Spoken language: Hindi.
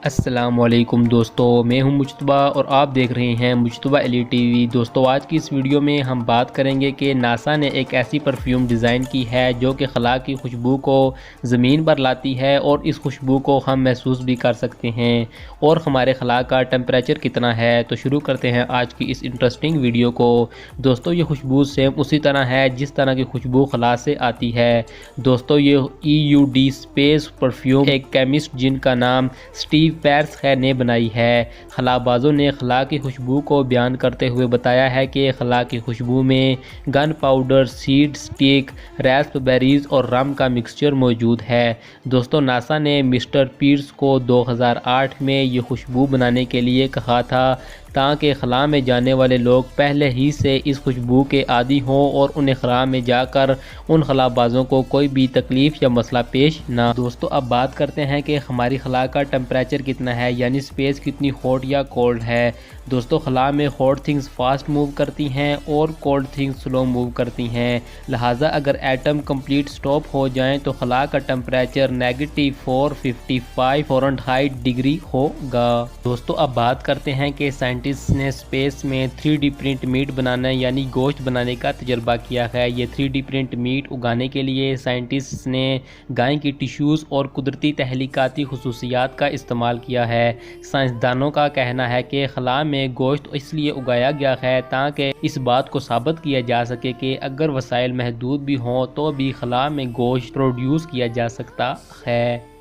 अस्सलामुअलैकुम दोस्तों, मैं हूं मुजतबा और आप देख रहे हैं मुजतबा एलीट टीवी। दोस्तों, आज की इस वीडियो में हम बात करेंगे कि नासा ने एक ऐसी परफ्यूम डिज़ाइन की है जो कि खला की खुशबू को ज़मीन पर लाती है और इस खुशबू को हम महसूस भी कर सकते हैं। और हमारे खला का टेम्परेचर कितना है, तो शुरू करते हैं आज की इस इंटरेस्टिंग वीडियो को। दोस्तों, ये खुशबू सेम उसी तरह है जिस तरह की खुशबू खला से आती है। दोस्तों, ये EUD स्पेस परफ्यूम एक केमिस्ट जिनका नाम स्टीव पैर्स खैर ने बनाई है। खलाबाजों ने खला की खुशबू को बयान करते हुए बताया है कि खला की खुशबू में gun powder, seed stick, raspberries और रम का मिक्सचर मौजूद है। दोस्तों, नासा ने मिस्टर पीर्स को 2008 में ये खुशबू बनाने के लिए कहा था ताकि खला में जाने वाले लोग पहले ही से इस खुशबू के आदी हों और उन्हें खला में जाकर उन खलाबाजों को कोई भी तकलीफ़ या मसला पेश ना। दोस्तों, अब बात करते हैं कि हमारी खला का टेम्परेचर कितना है, यानी स्पेस कितनी हॉट या कोल्ड है। दोस्तों, खला में हॉट थिंग्स फास्ट मूव करती हैं और कोल्ड थिंग्स स्लो मूव करती हैं। लिहाजा अगर एटम कंप्लीट स्टॉप हो जाएं तो खला का टेम्परेचर -455 फ़ारेनहाइट डिग्री होगा। दोस्तों, अब बात करते हैं कि साइंटिस्ट ने स्पेस में 3D प्रिंट मीट बनाना यानी गोश्त बनाने का तजर्बा किया है। ये 3D प्रिंट मीट उगाने के लिए साइंटिस्ट ने गाय की टिश्यूज़ और कुदरती तहलीकाती खसूसियात का इस्तेमाल किया है। साइंसदानों का कहना है कि खला में गोश्त इसलिए उगाया गया है ताकि इस बात को साबित किया जा सके कि अगर वसाइल महदूद भी हों तो भी खला में गोश्त प्रोड्यूस किया जा सकता है।